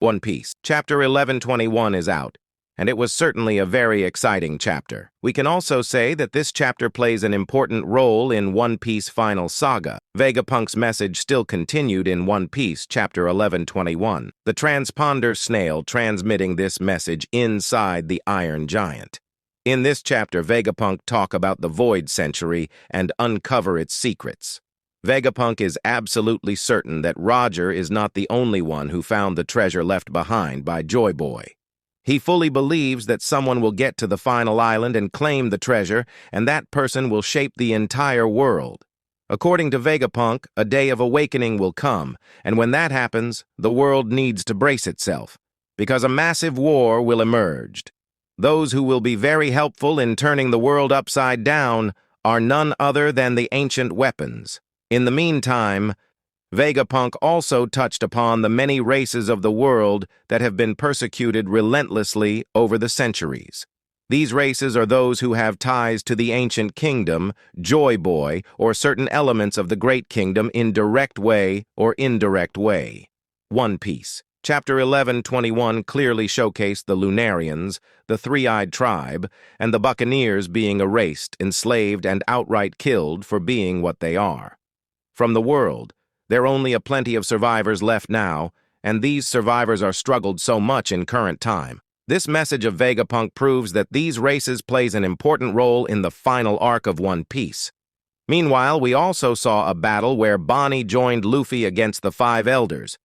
One Piece. Chapter 1121 is out, and it was certainly a very exciting chapter. We can also say that this chapter plays an important role in One Piece final saga. Vegapunk's message still continued in One Piece Chapter 1121, the transponder snail transmitting this message inside the Iron Giant. In this chapter, Vegapunk talk about the Void Century and uncover its secrets. Vegapunk is absolutely certain that Roger is not the only one who found the treasure left behind by Joy Boy. He fully believes that someone will get to the final island and claim the treasure, and that person will shape the entire world. According to Vegapunk, a day of awakening will come, and when that happens, the world needs to brace itself, because a massive war will emerge. Those who will be very helpful in turning the world upside down are none other than the ancient weapons. In the meantime, Vegapunk also touched upon the many races of the world that have been persecuted relentlessly over the centuries. These races are those who have ties to the ancient kingdom, Joy Boy, or certain elements of the Great Kingdom in direct way or indirect way. One Piece. Chapter 1121 clearly showcased the Lunarians, the Three-Eyed Tribe, and the Buccaneers being erased, enslaved, and outright killed for being what they are. From the world, there are only a plenty of survivors left now, and these survivors are struggled so much in current time. This message of Vegapunk proves that these races plays an important role in the final arc of One Piece. Meanwhile, we also saw a battle where Bonney joined Luffy against the Five Elders.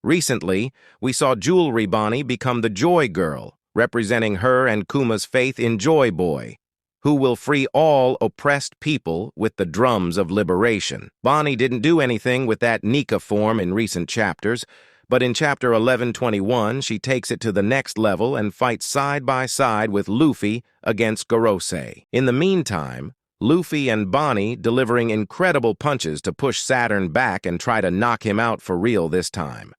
Recently, we saw Jewelry Bonney become the Joy Girl, representing her and Kuma's faith in Joy Boy, who will free all oppressed people with the drums of liberation. Bonney didn't do anything with that Nika form in recent chapters, but in Chapter 1121 she takes it to the next level and fights side by side with Luffy against Gorosei. In the meantime, Luffy and Bonney delivering incredible punches to push Saturn back and try to knock him out for real this time.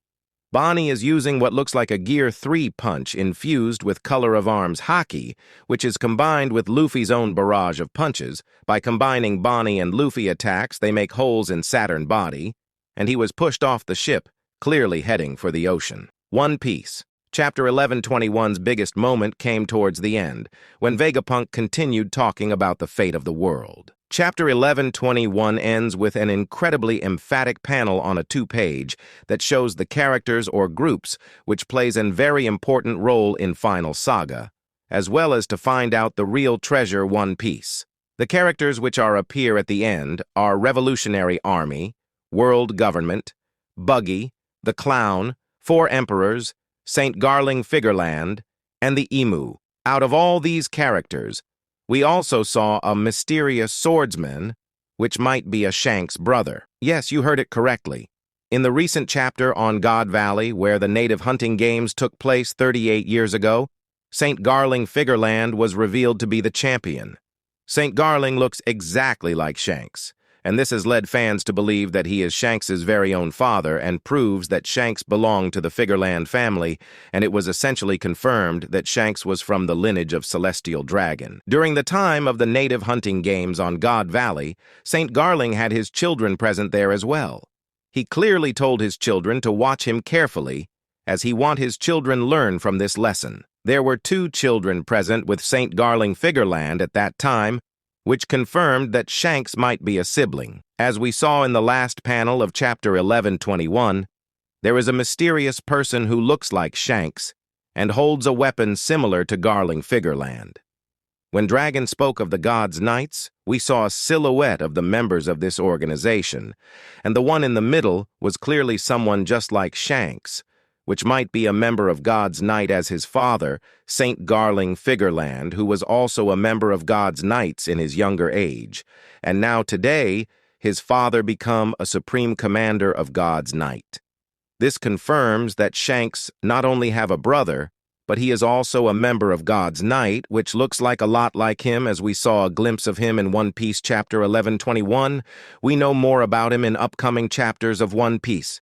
Bonney is using what looks like a Gear 3 punch infused with Color of Arms Haki, which is combined with Luffy's own barrage of punches. By combining Bonney and Luffy attacks, they make holes in Saturn's body, and he was pushed off the ship, clearly heading for the ocean. One Piece. Chapter 1121's biggest moment came towards the end, when Vegapunk continued talking about the fate of the world. Chapter 1121 ends with an incredibly emphatic panel on a 2-page that shows the characters or groups which plays a very important role in Final Saga, as well as to find out the real treasure One Piece. The characters which appear at the end are Revolutionary Army, World Government, Buggy, the Clown, Four Emperors, St. Garling Figureland, and the Emu. Out of all these characters, we also saw a mysterious swordsman, which might be a Shanks' brother. Yes, you heard it correctly. In the recent chapter on God Valley, where the native hunting games took place 38 years ago, St. Garling Figureland was revealed to be the champion. St. Garling looks exactly like Shanks, and this has led fans to believe that he is Shanks' very own father and proves that Shanks belonged to the Figureland family, and it was essentially confirmed that Shanks was from the lineage of Celestial Dragon. During the time of the native hunting games on God Valley, St. Garling had his children present there as well. He clearly told his children to watch him carefully, as he want his children learn from this lesson. There were 2 children present with St. Garling Figureland at that time, which confirmed that Shanks might be a sibling. As we saw in the last panel of Chapter 1121, there is a mysterious person who looks like Shanks and holds a weapon similar to Garling Figureland. When Dragon spoke of the God's Knights, we saw a silhouette of the members of this organization, and the one in the middle was clearly someone just like Shanks, which might be a member of God's Knight as his father, St. Garling Figureland, who was also a member of God's Knights in his younger age, and now today, his father become a supreme commander of God's Knight. This confirms that Shanks not only have a brother, but he is also a member of God's Knight, which looks like a lot like him as we saw a glimpse of him in One Piece Chapter 1121. We know more about him in upcoming chapters of One Piece.